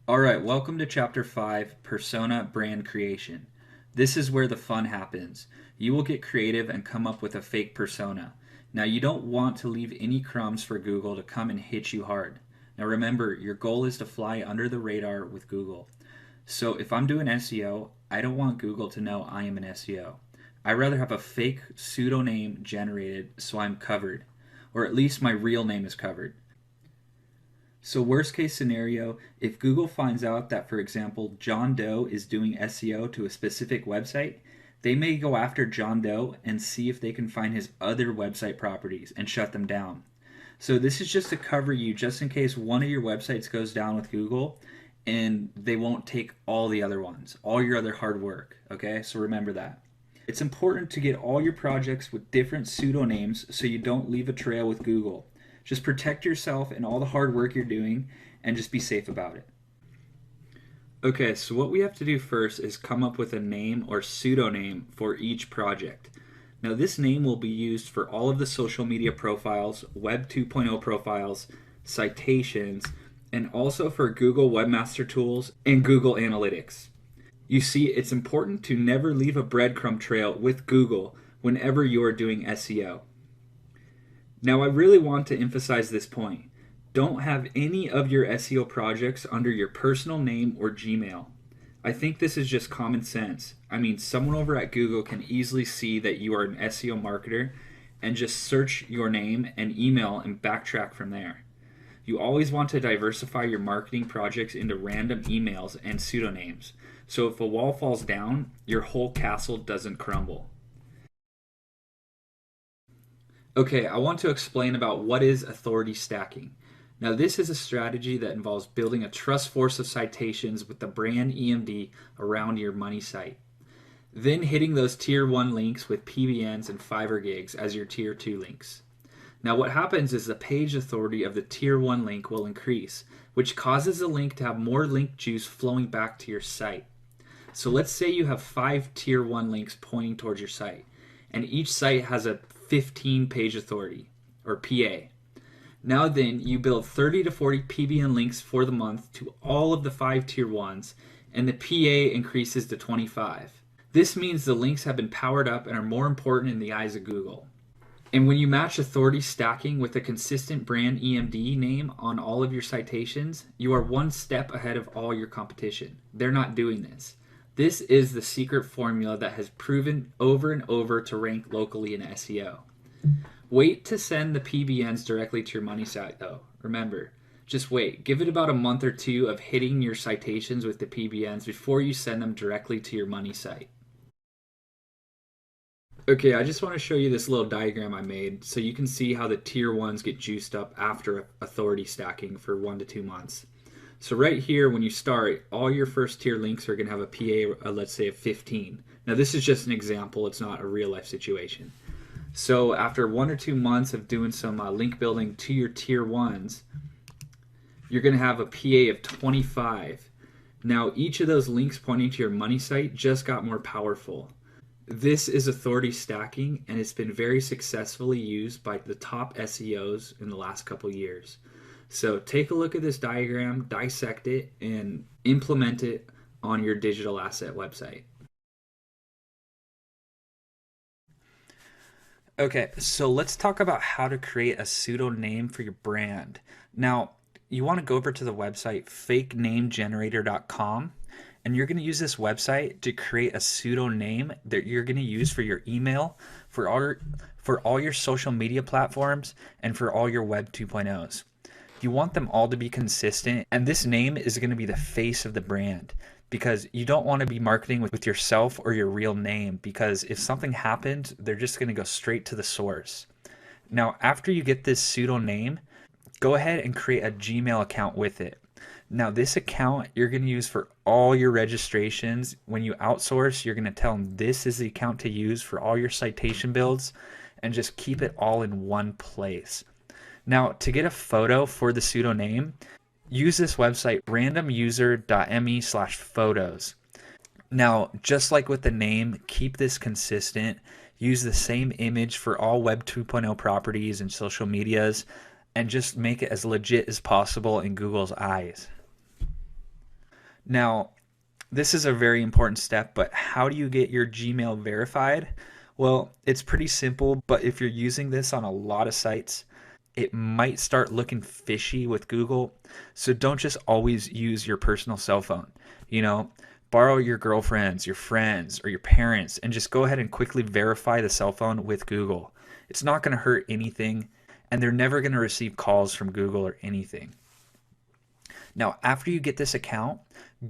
All right, welcome to Chapter 5, Persona Brand Creation. This is where the fun happens. You will get creative and come up with a fake persona. Now, you don't want to leave any crumbs for Google to come and hit you hard. Now, remember, your goal is to fly under the radar with Google. So, if I'm doing SEO, I don't want Google to know I am an SEO. I'd rather have a fake pseudonym generated so I'm covered, or at least my real name is covered. So worst case scenario, if Google finds out that, for example, John Doe is doing SEO to a specific website, they may go after John Doe and see if they can find his other website properties and shut them down. So this is just to cover you just in case one of your websites goes down with Google and they won't take all the other ones, all your other hard work, okay? So remember that. It's important to get all your projects with different pseudonames so you don't leave a trail with Google. Just protect yourself and all the hard work you're doing and just be safe about it. Okay, so what we have to do first is come up with a name or pseudonym for each project. Now this name will be used for all of the social media profiles, Web 2.0 profiles, citations, and also for Google Webmaster Tools and Google Analytics. You see, it's important to never leave a breadcrumb trail with Google whenever you are doing SEO. Now, I really want to emphasize this point. Don't have any of your SEO projects under your personal name or Gmail. I think this is just common sense. I mean, someone over at Google can easily see that you are an SEO marketer and just search your name and email and backtrack from there. You always want to diversify your marketing projects into random emails and pseudonyms, so if a wall falls down, your whole castle doesn't crumble. Okay, I want to explain about what is authority stacking. Now, this is a strategy that involves building a trust force of citations with the brand EMD around your money site. Then hitting those tier 1 links with PBNs and Fiverr gigs as your tier 2 links. Now, what happens is the page authority of the tier 1 link will increase, which causes the link to have more link juice flowing back to your site. So let's say you have 5 tier 1 links pointing towards your site, and each site has a 15 page authority, or PA. Now then, you build 30 to 40 PBN links for the month to all of the 5 tier 1s, and the PA increases to 25. This means the links have been powered up and are more important in the eyes of Google. And when you match authority stacking with a consistent brand EMD name on all of your citations, you are one step ahead of all your competition. They're not doing this. This is the secret formula that has proven over and over to rank locally in SEO. Wait to send the PBNs directly to your money site though. Remember, just wait. Give it about a month or two of hitting your citations with the PBNs before you send them directly to your money site. Okay, I just want to show you this little diagram I made so you can see how the tier 1s get juiced up after authority stacking for 1 to 2 months. So right here, when you start, all your first tier links are going to have a PA, let's say, of 15. Now this is just an example. It's not a real life situation. So after 1 or 2 months of doing some link building to your tier 1s, you're going to have a PA of 25. Now each of those links pointing to your money site just got more powerful. This is authority stacking, and it's been very successfully used by the top SEOs in the last couple years. So take a look at this diagram, dissect it, and implement it on your digital asset website. Okay, so let's talk about how to create a pseudo name for your brand. Now, you want to go over to the website fakenamegenerator.com, and you're going to use this website to create a pseudo name that you're going to use for your email, for all your social media platforms, and for all your Web 2.0s. You want them all to be consistent, and this name is going to be the face of the brand, because you don't want to be marketing with yourself or your real name, because if something happens, they're just going to go straight to the source. Now, after you get this pseudo name, go ahead and create a Gmail account with it. Now, this account you're going to use for all your registrations. When you outsource, you're going to tell them this is the account to use for all your citation builds, and just keep it all in one place. Now, to get a photo for the pseudo name, use this website randomuser.me/photos. Now, just like with the name, keep this consistent. Use the same image for all Web 2.0 properties and social medias, and just make it as legit as possible in Google's eyes. Now, this is a very important step, but how do you get your Gmail verified? Well, it's pretty simple, but if you're using this on a lot of sites, it might start looking fishy with Google. So don't just always use your personal cell phone. You know, borrow your girlfriend's, your friends, or your parents, and just go ahead and quickly verify the cell phone with Google. It's not going to hurt anything, and they're never going to receive calls from Google or anything. Now, after you get this account,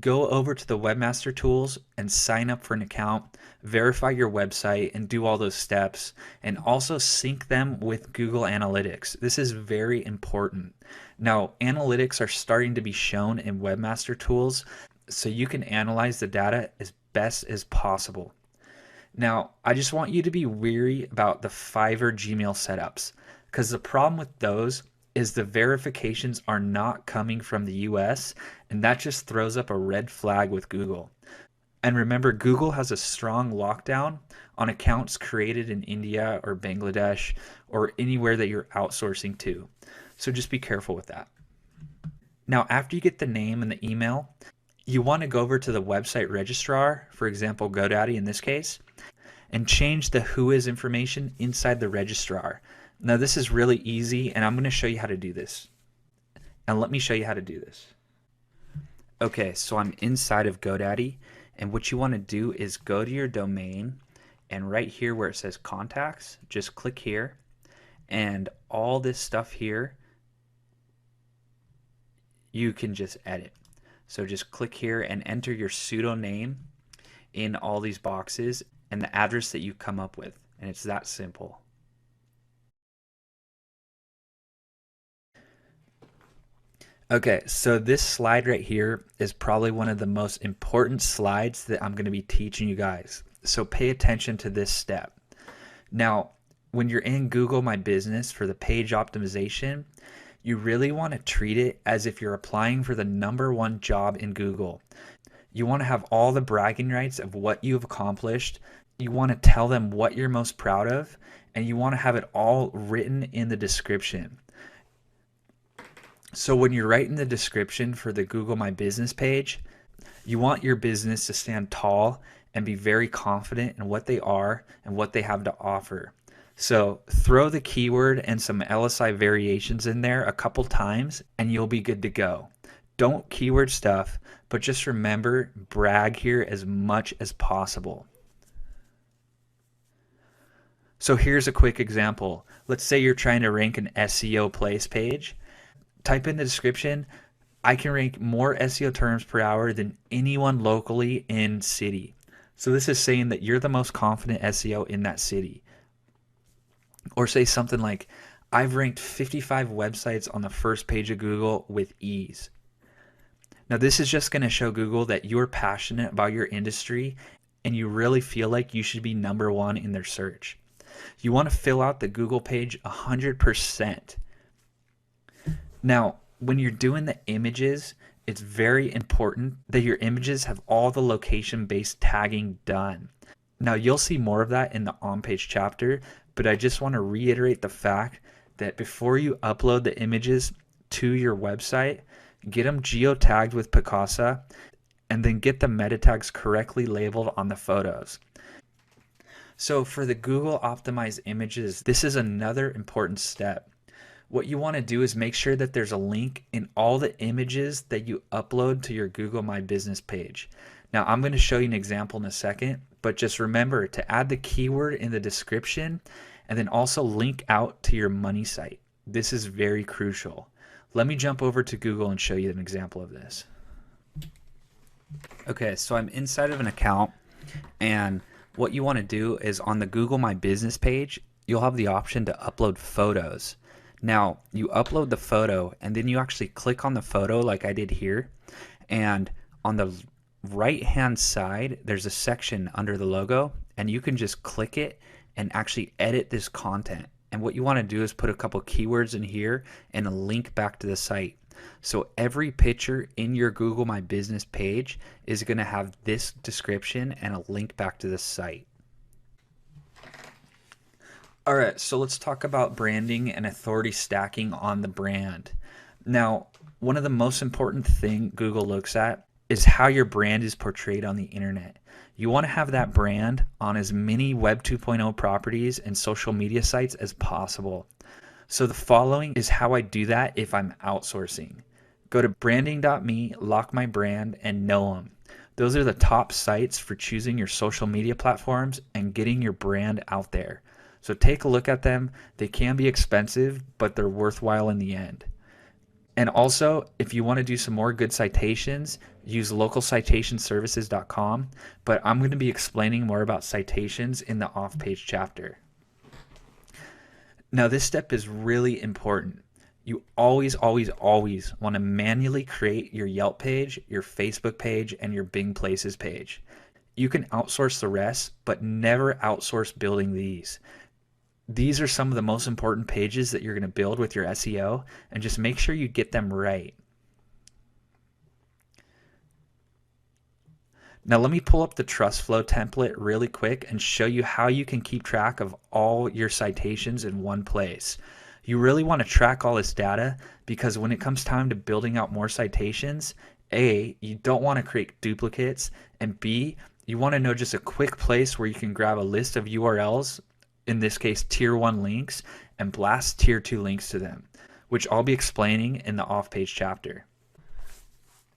go over to the Webmaster Tools and sign up for an account, verify your website, and do all those steps, and also sync them with Google Analytics. This is very important. Now, analytics are starting to be shown in Webmaster Tools, so you can analyze the data as best as possible. Now, I just want you to be wary about the Fiverr Gmail setups, because the problem with those is the verifications are not coming from the US, and that just throws up a red flag with Google. And remember, Google has a strong lockdown on accounts created in India or Bangladesh or anywhere that you're outsourcing to. So just be careful with that. Now, after you get the name and the email, you want to go over to the website registrar, for example, GoDaddy in this case, and change the who is information inside the registrar. Now this is really easy, and I'm going to show you how to do this. And let me show you how to do this. Okay, so I'm inside of GoDaddy, and what you want to do is go to your domain, and right here where it says contacts, just click here, and all this stuff here you can just edit. So just click here and enter your pseudo name in all these boxes and the address that you come up with, and it's that simple. Okay, so this slide right here is probably one of the most important slides that I'm going to be teaching you guys. So pay attention to this step. Now, when you're in Google My Business for the page optimization, you really want to treat it as if you're applying for the #1 job in Google. You want to have all the bragging rights of what you've accomplished. You want to tell them what you're most proud of, and you want to have it all written in the description. So when you're writing the description for the Google My Business page, you want your business to stand tall and be very confident in what they are and what they have to offer. So throw the keyword and some LSI variations in there a couple times and you'll be good to go. Don't keyword stuff, but just remember, brag here as much as possible. So here's a quick example. Let's say you're trying to rank an SEO place page. Type in the description, I can rank more SEO terms per hour than anyone locally in city. So this is saying that you're the most confident SEO in that city. Or say something like, I've ranked 55 websites on the first page of Google with ease. Now this is just going to show Google that you're passionate about your industry and you really feel like you should be #1 in their search. You want to fill out the Google page 100%. Now, when you're doing the images, it's very important that your images have all the location-based tagging done. Now, you'll see more of that in the on-page chapter, but I just want to reiterate the fact that before you upload the images to your website, get them geotagged with Picasa, and then get the meta tags correctly labeled on the photos. So for the Google optimized images, this is another important step. What you want to do is make sure that there's a link in all the images that you upload to your Google My Business page. Now I'm going to show you an example in a second, but just remember to add the keyword in the description and then also link out to your money site. This is very crucial. Let me jump over to Google and show you an example of this. Okay, so I'm inside of an account, and what you want to do is on the Google My Business page, you'll have the option to upload photos. Now, you upload the photo and then you actually click on the photo like I did here, and on the right hand side there's a section under the logo and you can just click it and actually edit this content. And what you want to do is put a couple keywords in here and a link back to the site. So every picture in your Google My Business page is going to have this description and a link back to the site. All right, so let's talk about branding and authority stacking on the brand. Now, one of the most important thing Google looks at is how your brand is portrayed on the internet. You want to have that brand on as many Web 2.0 properties and social media sites as possible. So the following is how I do that if I'm outsourcing. Go to branding.me, lock my brand, and Noam. Those are the top sites for choosing your social media platforms and getting your brand out there. So take a look at them. They can be expensive, but they're worthwhile in the end. And also, if you want to do some more good citations, use localcitationservices.com. But I'm going to be explaining more about citations in the off-page chapter. Now, this step is really important. You always, always, always want to manually create your Yelp page, your Facebook page, and your Bing Places page. You can outsource the rest, but never outsource building these. These are some of the most important pages that you're going to build with your SEO, and just make sure you get them right. Now let me pull up the trust flow template really quick and show you how you can keep track of all your citations in one place. You really want to track all this data because when it comes time to building out more citations, A, you don't want to create duplicates, and B, you want to know just a quick place where you can grab a list of URLs, in this case tier 1 links, and blast tier 2 links to them, which I'll be explaining in the off-page chapter.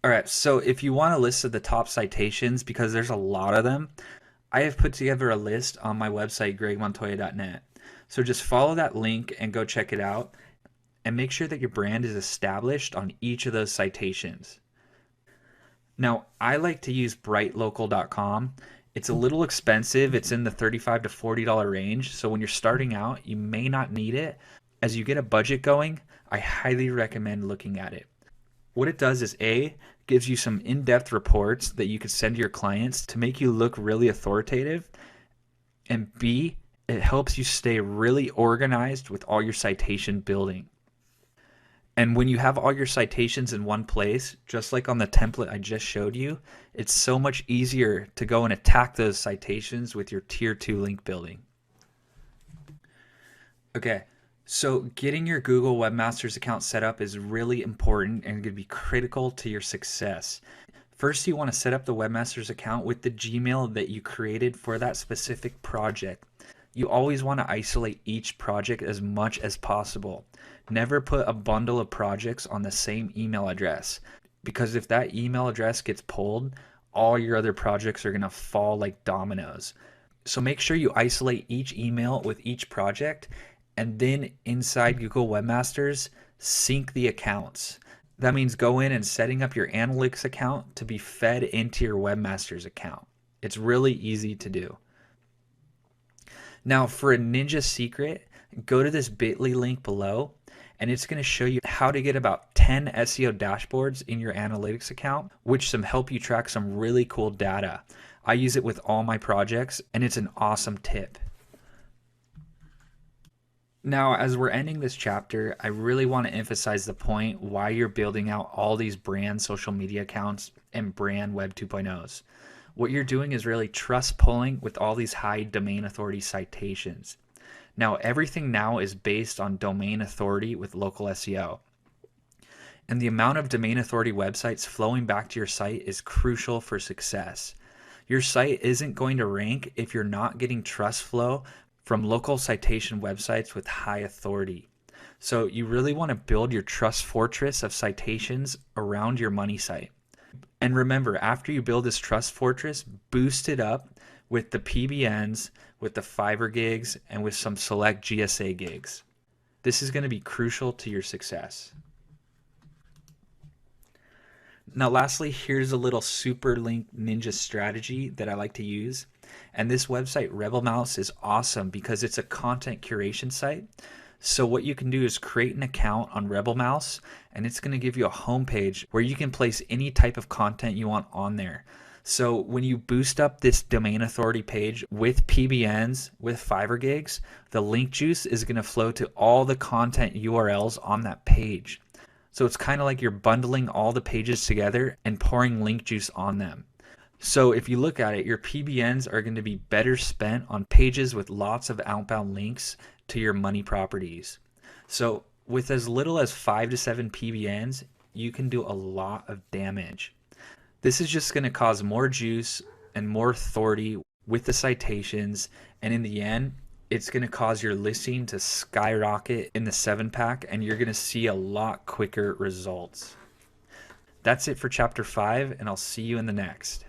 All right, so if you want a list of the top citations, because there's a lot of them, I have put together a list on my website, gregmontoya.net. So just follow that link and go check it out, and make sure that your brand is established on each of those citations. Now, I like to use brightlocal.com. It's a little expensive. It's in the $35 to $40 range. So when you're starting out, you may not need it. As you get a budget going, I highly recommend looking at it. What it does is A, gives you some in-depth reports that you could send to your clients to make you look really authoritative. And B, it helps you stay really organized with all your citation building. And when you have all your citations in one place, just like on the template I just showed you, it's so much easier to go and attack those citations with your tier 2 link building. Okay, so getting your Google Webmasters account set up is really important and going to be critical to your success. First, you want to set up the Webmasters account with the Gmail that you created for that specific project. You always want to isolate each project as much as possible. Never put a bundle of projects on the same email address, because if that email address gets pulled, all your other projects are going to fall like dominoes. So make sure you isolate each email with each project, and then inside Google Webmasters, sync the accounts. That means go in and setting up your analytics account to be fed into your Webmasters account. It's really easy to do. Now for a ninja secret, go to this bit.ly link below, and it's going to show you how to get about 10 SEO dashboards in your analytics account, which help you track some really cool data. I use it with all my projects, and it's an awesome tip. Now, as we're ending this chapter, I really want to emphasize the point why you're building out all these brand social media accounts and brand Web 2.0s. What you're doing is really trust pulling with all these high domain authority citations. Now, everything now is based on domain authority with local SEO. And the amount of domain authority websites flowing back to your site is crucial for success. Your site isn't going to rank if you're not getting trust flow from local citation websites with high authority. So you really want to build your trust fortress of citations around your money site. And remember, after you build this trust fortress, boost it up with the PBNs, with the Fiverr gigs, and with some select GSA gigs. This is going to be crucial to your success. Now lastly, here's a little super link ninja strategy that I like to use. And this website, Rebel Mouse, is awesome because it's a content curation site. So what you can do is create an account on Rebel Mouse, and it's going to give you a homepage where you can place any type of content you want on there. So when you boost up this domain authority page with PBNs, with Fiverr gigs, the link juice is going to flow to all the content URLs on that page. So it's kind of like you're bundling all the pages together and pouring link juice on them. So if you look at it, your PBNs are going to be better spent on pages with lots of outbound links to your money properties. So with as little as 5 to 7 PBNs, you can do a lot of damage. This is just going to cause more juice and more authority with the citations. And in the end, it's going to cause your listing to skyrocket in the 7-pack, and you're going to see a lot quicker results. That's it for chapter 5, and I'll see you in the next.